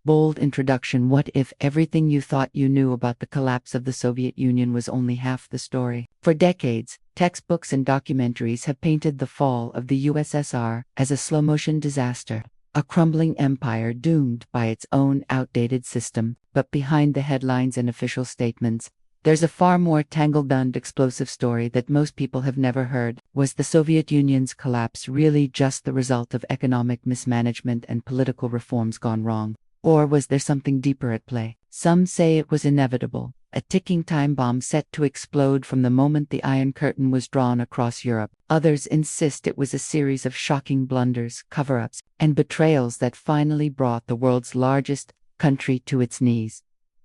Bold introduction. What if everything you thought you knew about the collapse of the Soviet Union was only half the story? For decades, textbooks and documentaries have painted the fall of the USSR as a slow-motion disaster, a crumbling empire doomed by its own outdated system. But behind the headlines and official statements, there's a far more tangled and explosive story that most people have never heard. Was the Soviet Union's collapse really just the result of economic mismanagement and political reforms gone wrong? Or was there something deeper at play? Some say it was inevitable, a ticking time bomb set to explode from the moment the Iron Curtain was drawn across Europe. Others insist it was a series of shocking blunders, cover-ups, and betrayals that finally brought the world's largest country to its knees.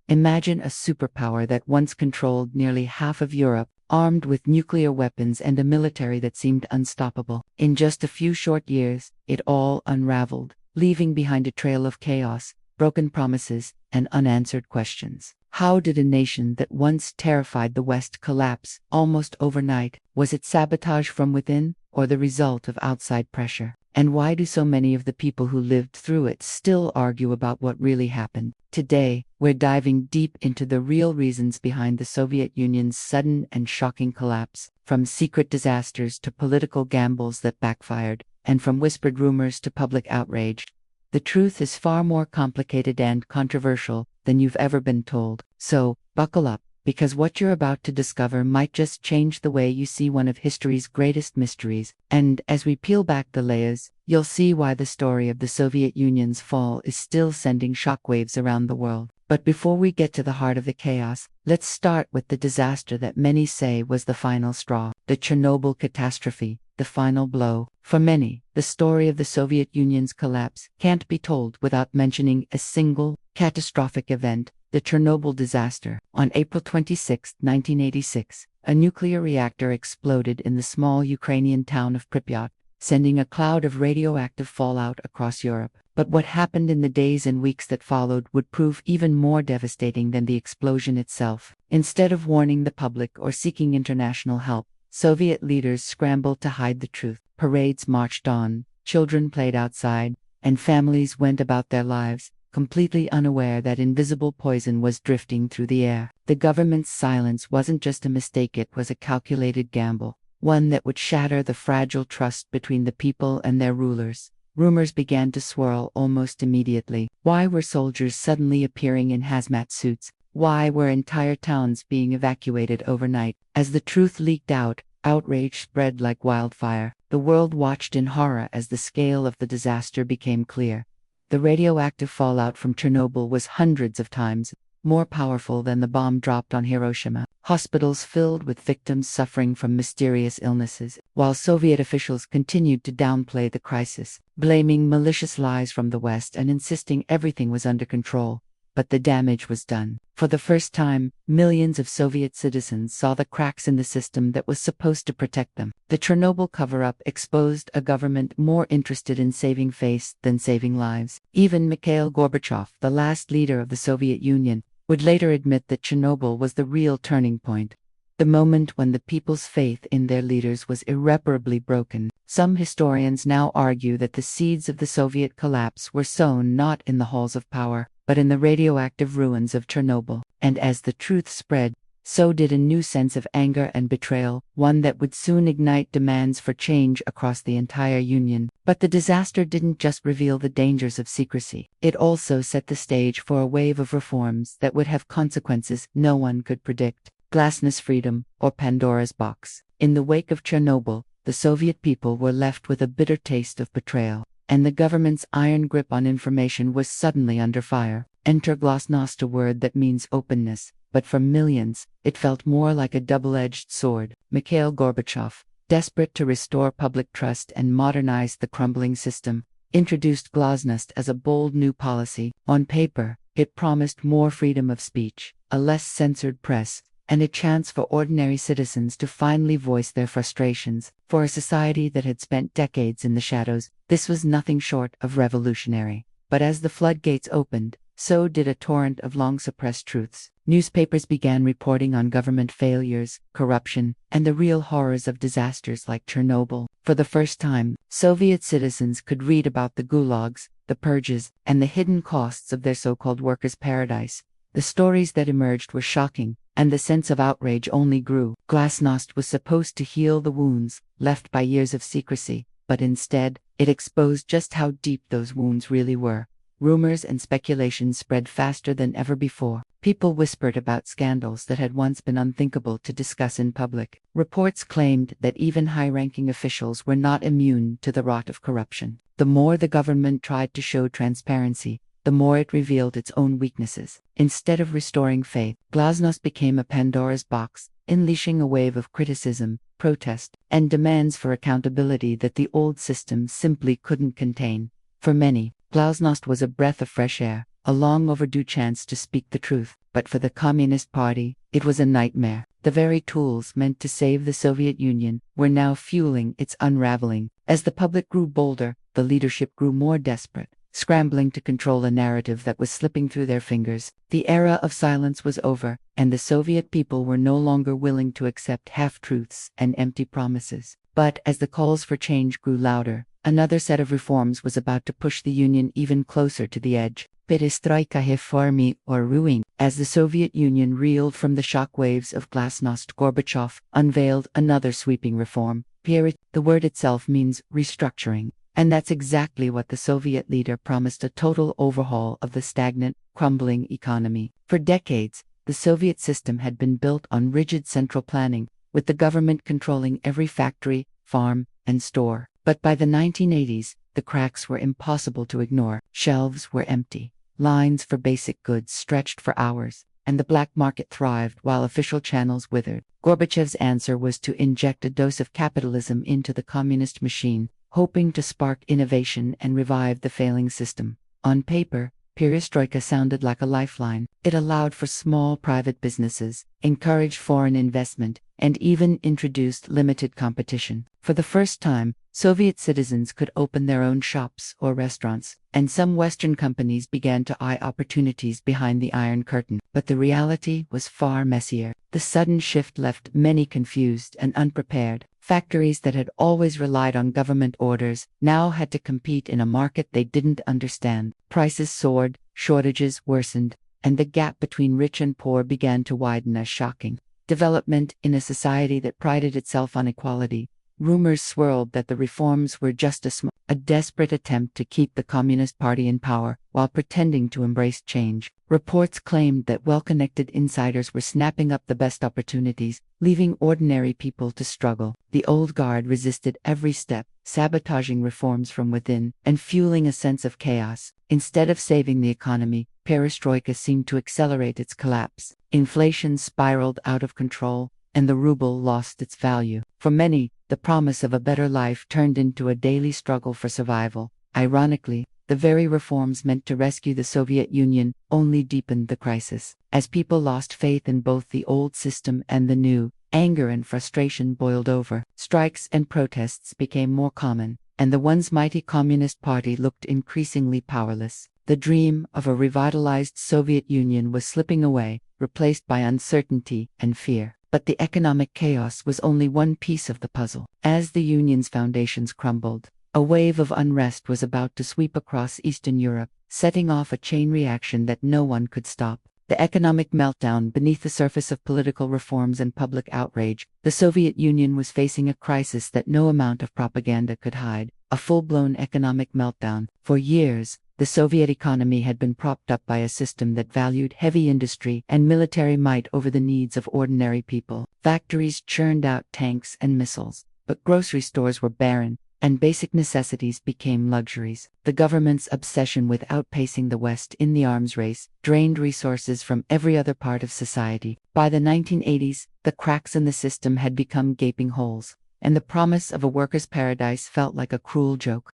Imagine a superpower that once controlled nearly half of Europe, armed with nuclear weapons and a military that seemed unstoppable. In just a few short years, it all unraveled, leaving behind a trail of chaos, broken promises, and unanswered questions. How did a nation that once terrified the West collapse almost overnight? Was it sabotage from within, or the result of outside pressure? And why do so many of the people who lived through it still argue about what really happened? Today, we're diving deep into the real reasons behind the Soviet Union's sudden and shocking collapse, from secret disasters to political gambles that backfired, and from whispered rumors to public outrage. The truth is far more complicated and controversial than you've ever been told. So, buckle up, because what you're about to discover might just change the way you see one of history's greatest mysteries. And as we peel back the layers, you'll see why the story of the Soviet Union's fall is still sending shockwaves around the world. But before we get to the heart of the chaos, let's start with the disaster that many say was the final straw, the Chernobyl Catastrophe, the final blow. For many, the story of the Soviet Union's collapse can't be told without mentioning a single, catastrophic event, the Chernobyl disaster. On April 26, 1986, a nuclear reactor exploded in the small Ukrainian town of Pripyat, sending a cloud of radioactive fallout across Europe. But what happened in the days and weeks that followed would prove even more devastating than the explosion itself. Instead of warning the public or seeking international help, Soviet leaders scrambled to hide the truth. Parades marched on, children played outside, and families went about their lives, completely unaware that invisible poison was drifting through the air. The government's silence wasn't just a mistake, it was a calculated gamble, one that would shatter the fragile trust between the people and their rulers. Rumors began to swirl almost immediately. Why were soldiers suddenly appearing in hazmat suits? Why were entire towns being evacuated overnight? As the truth leaked out, outrage spread like wildfire. The world watched in horror as the scale of the disaster became clear. The radioactive fallout from Chernobyl was hundreds of times more powerful than the bomb dropped on Hiroshima. Hospitals filled with victims suffering from mysterious illnesses, while Soviet officials continued to downplay the crisis, blaming malicious lies from the West and insisting everything was under control. But the damage was done. For the first time, millions of Soviet citizens saw the cracks in the system that was supposed to protect them. The Chernobyl cover-up exposed a government more interested in saving face than saving lives. Even Mikhail Gorbachev, the last leader of the Soviet Union, would later admit that Chernobyl was the real turning point, the moment when the people's faith in their leaders was irreparably broken. Some historians now argue that the seeds of the Soviet collapse were sown not in the halls of power, but in the radioactive ruins of Chernobyl. And as the truth spread, so did a new sense of anger and betrayal, one that would soon ignite demands for change across the entire Union. But the disaster didn't just reveal the dangers of secrecy. It also set the stage for a wave of reforms that would have consequences no one could predict. Glasnost freedom, or Pandora's box. In the wake of Chernobyl, the Soviet people were left with a bitter taste of betrayal, and the government's iron grip on information was suddenly under fire. Enter Glasnost, a word that means openness, but for millions, it felt more like a double-edged sword. Mikhail Gorbachev, desperate to restore public trust and modernize the crumbling system, introduced Glasnost as a bold new policy. On paper, it promised more freedom of speech, a less censored press, and a chance for ordinary citizens to finally voice their frustrations. For a society that had spent decades in the shadows, this was nothing short of revolutionary. But as the floodgates opened, so did a torrent of long-suppressed truths. Newspapers began reporting on government failures, corruption, and the real horrors of disasters like Chernobyl. For the first time, Soviet citizens could read about the gulags, the purges, and the hidden costs of their so-called workers' paradise. The stories that emerged were shocking, and the sense of outrage only grew. Glasnost was supposed to heal the wounds left by years of secrecy, but instead, it exposed just how deep those wounds really were. Rumors and speculations spread faster than ever before. People whispered about scandals that had once been unthinkable to discuss in public. Reports claimed that even high-ranking officials were not immune to the rot of corruption. The more the government tried to show transparency, the more it revealed its own weaknesses. Instead of restoring faith, Glasnost became a Pandora's box, unleashing a wave of criticism, protest, and demands for accountability that the old system simply couldn't contain. For many, Glasnost was a breath of fresh air, a long overdue chance to speak the truth, but for the Communist Party, it was a nightmare. The very tools meant to save the Soviet Union were now fueling its unraveling. As the public grew bolder, the leadership grew more desperate, scrambling to control a narrative that was slipping through their fingers. The era of silence was over, and the Soviet people were no longer willing to accept half-truths and empty promises. But as the calls for change grew louder, another set of reforms was about to push the Union even closer to the edge. Perestroika reformy or ruin. As the Soviet Union reeled from the shockwaves of Glasnost, Gorbachev unveiled another sweeping reform. The word itself means restructuring. And that's exactly what the Soviet leader promised: a total overhaul of the stagnant, crumbling economy. For decades, the Soviet system had been built on rigid central planning, with the government controlling every factory, farm, and store. But by the 1980s, the cracks were impossible to ignore. Shelves were empty, lines for basic goods stretched for hours, and the black market thrived while official channels withered. Gorbachev's answer was to inject a dose of capitalism into the communist machine, hoping to spark innovation and revive the failing system. On paper, Perestroika sounded like a lifeline. It allowed for small private businesses, encouraged foreign investment, and even introduced limited competition. For the first time, Soviet citizens could open their own shops or restaurants, and some Western companies began to eye opportunities behind the Iron Curtain. But the reality was far messier. The sudden shift left many confused and unprepared. Factories that had always relied on government orders now had to compete in a market they didn't understand. Prices soared, shortages worsened, and the gap between rich and poor began to widen. A shocking development in a society that prided itself on equality. Rumors swirled that the reforms were just a desperate attempt to keep the Communist Party in power while pretending to embrace change. Reports claimed that well-connected insiders were snapping up the best opportunities, leaving ordinary people to struggle. The old guard resisted every step, sabotaging reforms from within and fueling a sense of chaos. Instead of saving the economy, Perestroika seemed to accelerate its collapse. Inflation spiraled out of control, and the ruble lost its value. For many, the promise of a better life turned into a daily struggle for survival. Ironically, the very reforms meant to rescue the Soviet Union only deepened the crisis. As people lost faith in both the old system and the new, anger and frustration boiled over. Strikes and protests became more common, and the once mighty Communist Party looked increasingly powerless. The dream of a revitalized Soviet Union was slipping away, replaced by uncertainty and fear. But the economic chaos was only one piece of the puzzle. As the Union's foundations crumbled, a wave of unrest was about to sweep across Eastern Europe, setting off a chain reaction that no one could stop. The economic meltdown beneath the surface of political reforms and public outrage. The Soviet Union was facing a crisis that no amount of propaganda could hide, a full-blown economic meltdown. For years, the Soviet economy had been propped up by a system that valued heavy industry and military might over the needs of ordinary people. Factories churned out tanks and missiles, but grocery stores were barren, and basic necessities became luxuries. The government's obsession with outpacing the West in the arms race drained resources from every other part of society. By the 1980s, the cracks in the system had become gaping holes, and the promise of a workers' paradise felt like a cruel joke.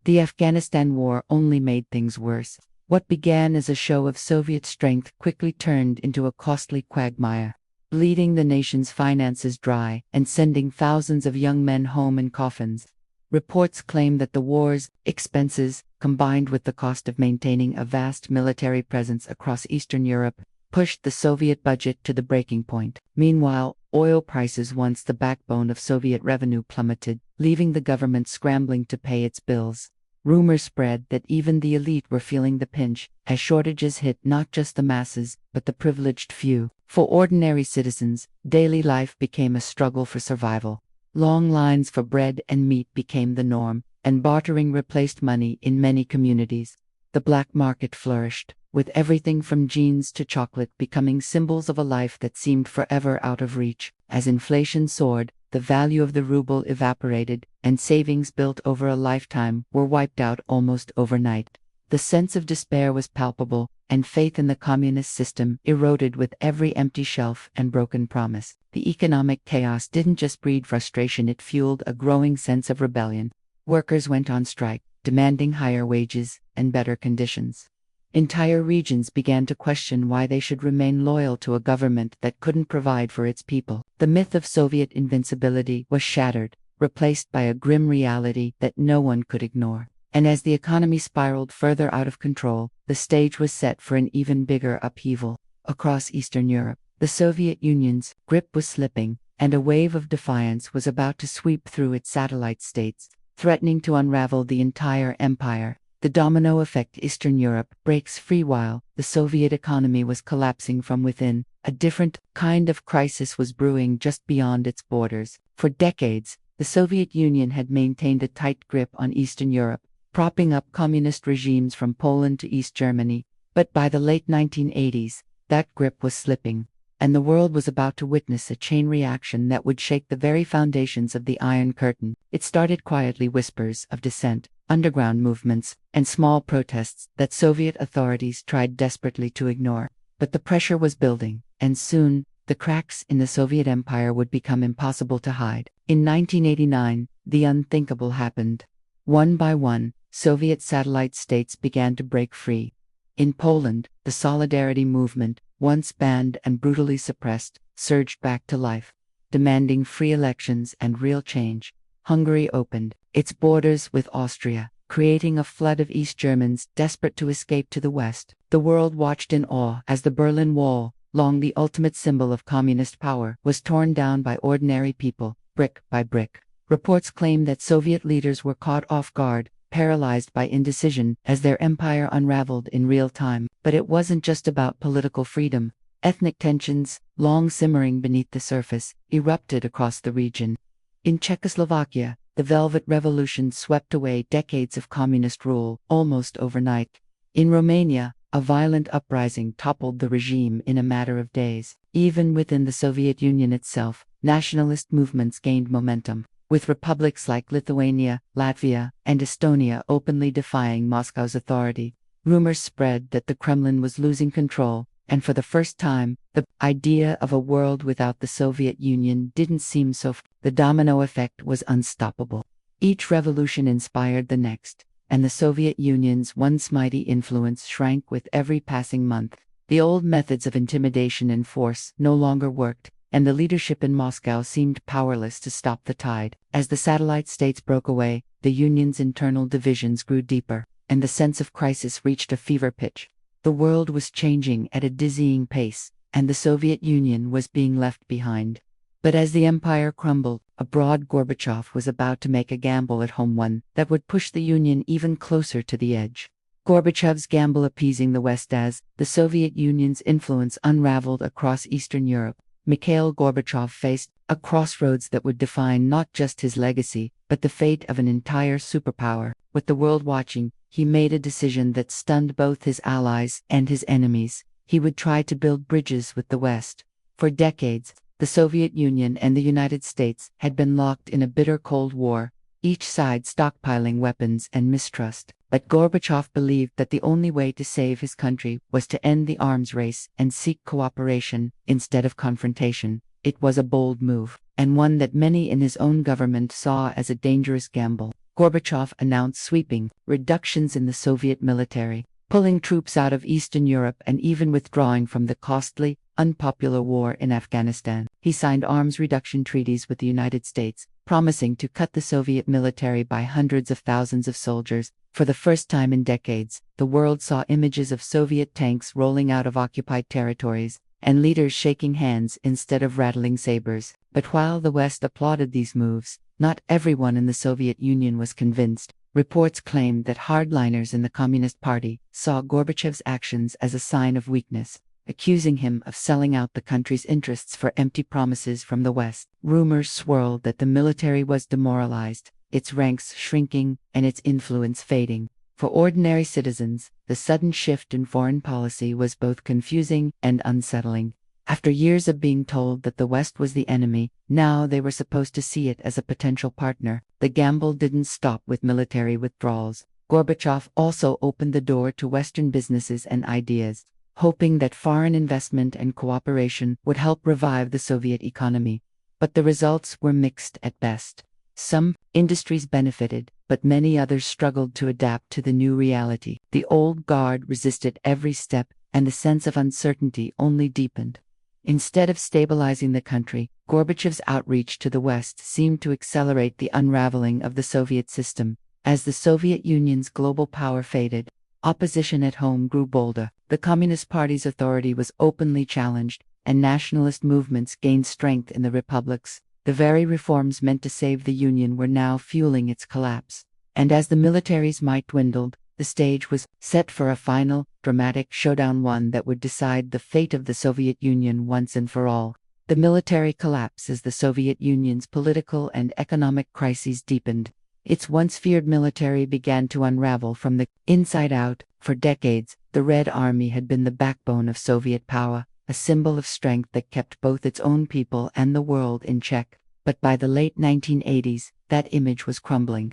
The Afghanistan war only made things worse. What began as a show of Soviet strength quickly turned into a costly quagmire, bleeding the nation's finances dry and sending thousands of young men home in coffins. Reports claim that the war's expenses, combined with the cost of maintaining a vast military presence across Eastern Europe, pushed the Soviet budget to the breaking point. Meanwhile, oil prices, once the backbone of Soviet revenue, plummeted, leaving the government scrambling to pay its bills. Rumors spread that even the elite were feeling the pinch, as shortages hit not just the masses, but the privileged few. For ordinary citizens, daily life became a struggle for survival. Long lines for bread and meat became the norm, and bartering replaced money in many communities. The black market flourished, with everything from jeans to chocolate becoming symbols of a life that seemed forever out of reach. As inflation soared, the value of the ruble evaporated, and savings built over a lifetime were wiped out almost overnight. The sense of despair was palpable, and faith in the communist system eroded with every empty shelf and broken promise. The economic chaos didn't just breed frustration, it fueled a growing sense of rebellion. Workers went on strike, demanding higher wages and better conditions. Entire regions began to question why they should remain loyal to a government that couldn't provide for its people. The myth of Soviet invincibility was shattered, replaced by a grim reality that no one could ignore. And as the economy spiraled further out of control, the stage was set for an even bigger upheaval. Across Eastern Europe, the Soviet Union's grip was slipping, and a wave of defiance was about to sweep through its satellite states, threatening to unravel the entire empire. The domino effect: Eastern Europe breaks free while the Soviet economy was collapsing from within. A different kind of crisis was brewing just beyond its borders. For decades, the Soviet Union had maintained a tight grip on Eastern Europe, propping up communist regimes from Poland to East Germany. But by the late 1980s, that grip was slipping, and the world was about to witness a chain reaction that would shake the very foundations of the Iron Curtain. It started quietly: whispers of dissent, underground movements, and small protests that Soviet authorities tried desperately to ignore. But the pressure was building, and soon, the cracks in the Soviet Empire would become impossible to hide. In 1989, the unthinkable happened. One by one, Soviet satellite states began to break free. In Poland, the Solidarity movement, once banned and brutally suppressed, surged back to life, demanding free elections and real change. Hungary opened its borders with Austria, creating a flood of East Germans desperate to escape to the West. The world watched in awe as the Berlin Wall, long the ultimate symbol of communist power, was torn down by ordinary people, brick by brick. Reports claim that Soviet leaders were caught off guard, paralyzed by indecision, as their empire unraveled in real time. But it wasn't just about political freedom. Ethnic tensions, long simmering beneath the surface, erupted across the region. In Czechoslovakia, the Velvet Revolution swept away decades of communist rule, almost overnight. In Romania, a violent uprising toppled the regime in a matter of days. Even within the Soviet Union itself, nationalist movements gained momentum, with republics like Lithuania, Latvia, and Estonia openly defying Moscow's authority. Rumors spread that the Kremlin was losing control, and for the first time, the idea of a world without the Soviet Union didn't seem so The domino effect was unstoppable. Each revolution inspired the next, and the Soviet Union's once mighty influence shrank with every passing month. The old methods of intimidation and force no longer worked, and the leadership in Moscow seemed powerless to stop the tide. As the satellite states broke away, the Union's internal divisions grew deeper, and the sense of crisis reached a fever pitch. The world was changing at a dizzying pace, and the Soviet Union was being left behind. But as the empire crumbled, abroad, Gorbachev was about to make a gamble at home, one that would push the Union even closer to the edge. Gorbachev's gamble appeasing the West. As the Soviet Union's influence unraveled across Eastern Europe, Mikhail Gorbachev faced a crossroads that would define not just his legacy, but the fate of an entire superpower. With the world watching, he made a decision that stunned both his allies and his enemies. He would try to build bridges with the West. For decades, the Soviet Union and the United States had been locked in a bitter Cold War, each side stockpiling weapons and mistrust. But Gorbachev believed that the only way to save his country was to end the arms race and seek cooperation instead of confrontation. It was a bold move, and one that many in his own government saw as a dangerous gamble. Gorbachev announced sweeping reductions in the Soviet military, pulling troops out of Eastern Europe and even withdrawing from the costly, unpopular war in Afghanistan. He signed arms reduction treaties with the United States, promising to cut the Soviet military by hundreds of thousands of soldiers. For the first time in decades, the world saw images of Soviet tanks rolling out of occupied territories, and leaders shaking hands instead of rattling sabers. But while the West applauded these moves, not everyone in the Soviet Union was convinced. Reports claimed that hardliners in the Communist Party saw Gorbachev's actions as a sign of weakness, accusing him of selling out the country's interests for empty promises from the West. Rumors swirled that the military was demoralized, its ranks shrinking and its influence fading. For ordinary citizens, the sudden shift in foreign policy was both confusing and unsettling. After years of being told that the West was the enemy, now they were supposed to see it as a potential partner. The gamble didn't stop with military withdrawals. Gorbachev also opened the door to Western businesses and ideas, hoping that foreign investment and cooperation would help revive the Soviet economy. But the results were mixed at best. Some industries benefited, but many others struggled to adapt to the new reality. The old guard resisted every step, and the sense of uncertainty only deepened. Instead of stabilizing the country, Gorbachev's outreach to the West seemed to accelerate the unraveling of the Soviet system. As the Soviet Union's global power faded, opposition at home grew bolder. The Communist Party's authority was openly challenged, and nationalist movements gained strength in the republics. The very reforms meant to save the Union were now fueling its collapse. And as the military's might dwindled, the stage was set for a final, dramatic showdown, one that would decide the fate of the Soviet Union once and for all. The military collapse as the Soviet Union's political and economic crises deepened. Its once feared military began to unravel from the inside out. For decades, the Red Army had been the backbone of Soviet power, a symbol of strength that kept both its own people and the world in check. But by the late 1980s, that image was crumbling.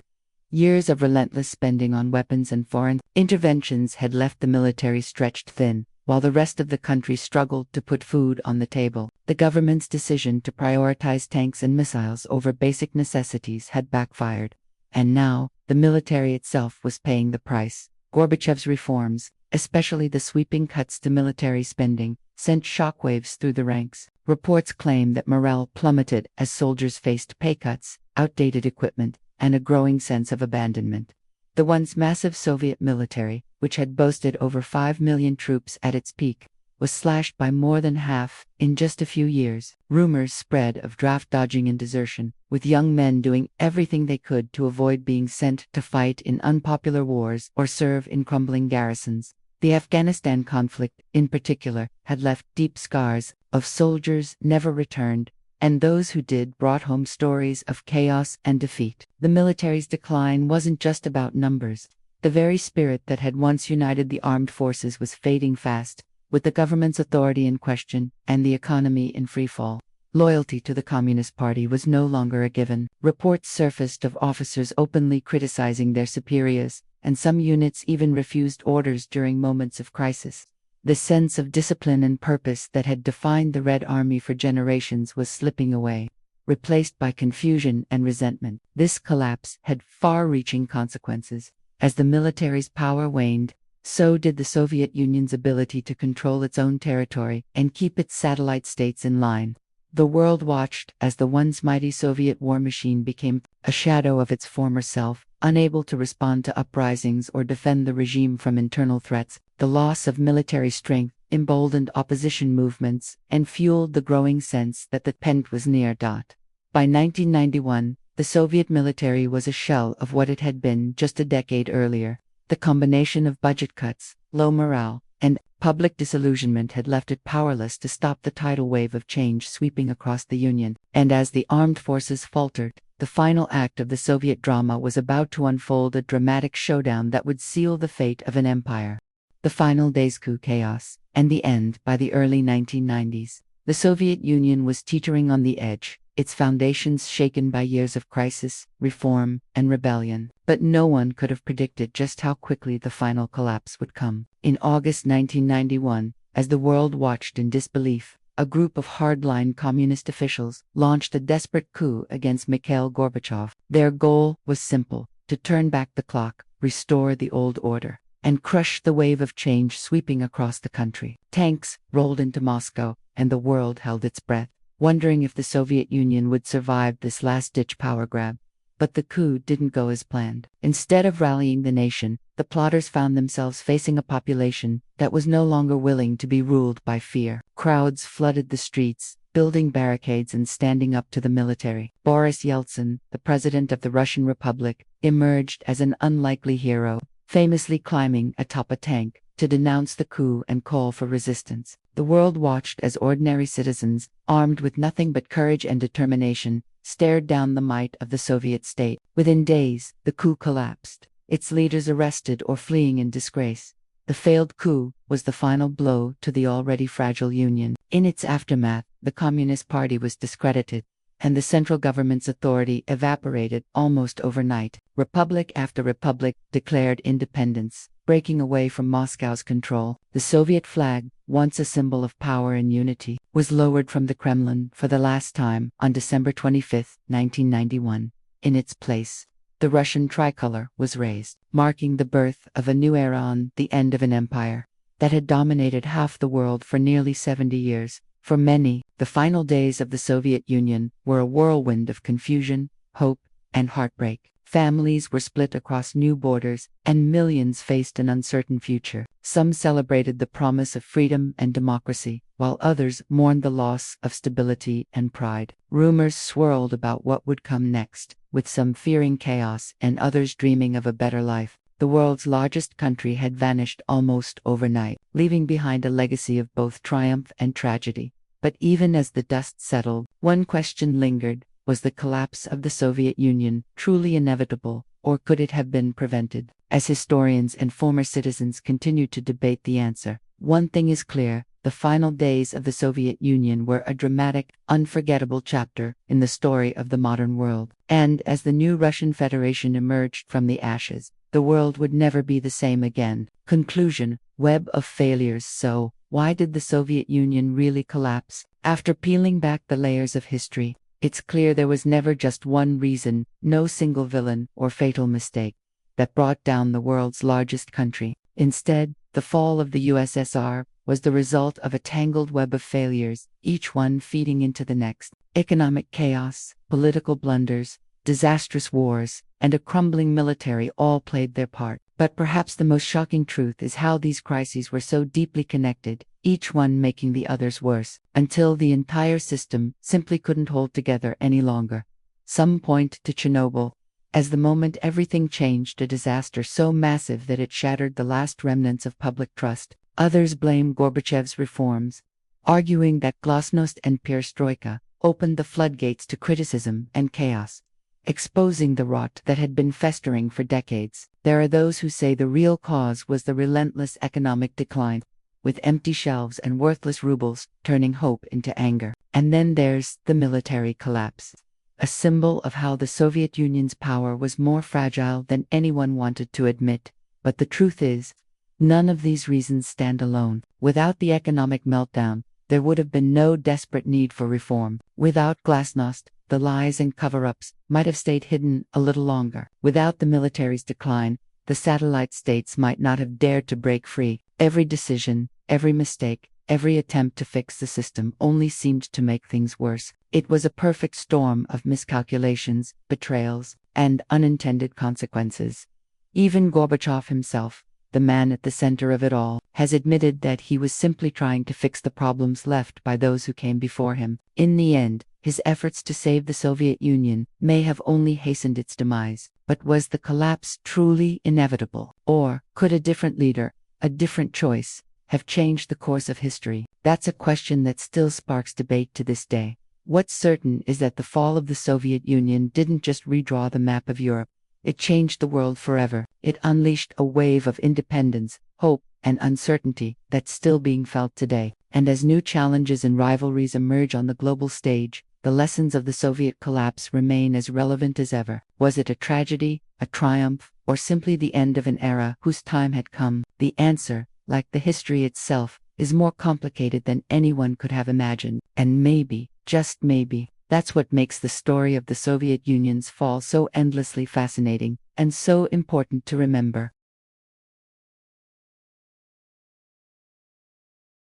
Years of relentless spending on weapons and foreign interventions had left the military stretched thin, while the rest of the country struggled to put food on the table. The government's decision to prioritize tanks and missiles over basic necessities had backfired. And now, the military itself was paying the price. Gorbachev's reforms, especially the sweeping cuts to military spending, sent shockwaves through the ranks. Reports claim that morale plummeted as soldiers faced pay cuts, outdated equipment, and a growing sense of abandonment. The once massive Soviet military, which had boasted over 5 million troops at its peak, was slashed by more than half in just a few years. Rumors spread of draft dodging and desertion, with young men doing everything they could to avoid being sent to fight in unpopular wars or serve in crumbling garrisons. The Afghanistan conflict, in particular, had left deep scars. Of soldiers never returned, and those who did brought home stories of chaos and defeat. The military's decline wasn't just about numbers. The very spirit that had once united the armed forces was fading fast, with the government's authority in question and the economy in freefall. Loyalty to the Communist Party was no longer a given. Reports surfaced of officers openly criticizing their superiors, and some units even refused orders during moments of crisis. The sense of discipline and purpose that had defined the Red Army for generations was slipping away, replaced by confusion and resentment. This collapse had far-reaching consequences. As the military's power waned, so did the Soviet Union's ability to control its own territory and keep its satellite states in line. The world watched as the once mighty Soviet war machine became a shadow of its former self, unable to respond to uprisings or defend the regime from internal threats. The loss of military strength emboldened opposition movements and fueled the growing sense that the end was near. By 1991, the Soviet military was a shell of what it had been just a decade earlier. The combination of budget cuts, low morale, and public disillusionment had left it powerless to stop the tidal wave of change sweeping across the Union. And as the armed forces faltered, the final act of the Soviet drama was about to unfold, a dramatic showdown that would seal the fate of an empire. The final days chaos, and the end by the early 1990s. The Soviet Union was teetering on the edge, its foundations shaken by years of crisis, reform, and rebellion. But no one could have predicted just how quickly the final collapse would come. In August 1991, as the world watched in disbelief, a group of hardline communist officials launched a desperate coup against Mikhail Gorbachev. Their goal was simple: to turn back the clock, restore the old order, and crush the wave of change sweeping across the country. Tanks rolled into Moscow, and the world held its breath, wondering if the Soviet Union would survive this last-ditch power grab. But the coup didn't go as planned. Instead of rallying the nation, the plotters found themselves facing a population that was no longer willing to be ruled by fear. Crowds flooded the streets, building barricades and standing up to the military. Boris Yeltsin, the president of the Russian Republic, emerged as an unlikely hero, famously climbing atop a tank to denounce the coup and call for resistance. The world watched as ordinary citizens, armed with nothing but courage and determination, stared down the might of the Soviet state. Within days, the coup collapsed, its leaders arrested or fleeing in disgrace. The failed coup was the final blow to the already fragile Union. In its aftermath, the Communist Party was discredited, and the central government's authority evaporated almost overnight. Republic after republic declared independence, breaking away from Moscow's control. The Soviet flag, once a symbol of power and unity, was lowered from the Kremlin for the last time on December 25, 1991. In its place, the Russian tricolor was raised, marking the birth of a new era and the end of an empire that had dominated half the world for nearly 70 years. For many, the final days of the Soviet Union were a whirlwind of confusion, hope, and heartbreak. Families were split across new borders, and millions faced an uncertain future. Some celebrated the promise of freedom and democracy, while others mourned the loss of stability and pride. Rumors swirled about what would come next, with some fearing chaos and others dreaming of a better life. The world's largest country had vanished almost overnight, leaving behind a legacy of both triumph and tragedy. But even as the dust settled, one question lingered: was the collapse of the Soviet Union truly inevitable, or could it have been prevented? As historians and former citizens continue to debate the answer, one thing is clear: the final days of the Soviet Union were a dramatic, unforgettable chapter in the story of the modern world. And as the new Russian Federation emerged from the ashes, the world would never be the same again. Conclusion: web of failures. So, why did the Soviet Union really collapse? After peeling back the layers of history, it's clear there was never just one reason, no single villain or fatal mistake, that brought down the world's largest country. Instead, the fall of the USSR was the result of a tangled web of failures, each one feeding into the next. Economic chaos, political blunders, disastrous wars, and a crumbling military all played their part. But perhaps the most shocking truth is how these crises were so deeply connected, each one making the others worse, until the entire system simply couldn't hold together any longer. Some point to Chernobyl as the moment everything changed, a disaster so massive that it shattered the last remnants of public trust. Others blame Gorbachev's reforms, arguing that Glasnost and Perestroika opened the floodgates to criticism and chaos, exposing the rot that had been festering for decades. There are those who say the real cause was the relentless economic decline, with empty shelves and worthless rubles turning hope into anger. And then there's the military collapse, a symbol of how the Soviet Union's power was more fragile than anyone wanted to admit. But the truth is, none of these reasons stand alone. Without the economic meltdown, there would have been no desperate need for reform. Without Glasnost, the lies and cover-ups might have stayed hidden a little longer. Without the military's decline, the satellite states might not have dared to break free. Every decision, every mistake, every attempt to fix the system only seemed to make things worse. It was a perfect storm of miscalculations, betrayals, and unintended consequences. Even Gorbachev himself, the man at the center of it all, has admitted that he was simply trying to fix the problems left by those who came before him. In the end, his efforts to save the Soviet Union may have only hastened its demise. But was the collapse truly inevitable? Or could a different leader, a different choice, have changed the course of history? That's a question that still sparks debate to this day. What's certain is that the fall of the Soviet Union didn't just redraw the map of Europe. It changed the world forever. It unleashed a wave of independence, hope, and uncertainty that's still being felt today. And as new challenges and rivalries emerge on the global stage, the lessons of the Soviet collapse remain as relevant as ever. Was it a tragedy, a triumph, or simply the end of an era whose time had come? The answer, like the history itself, is more complicated than anyone could have imagined. And maybe, just maybe, that's what makes the story of the Soviet Union's fall so endlessly fascinating and so important to remember.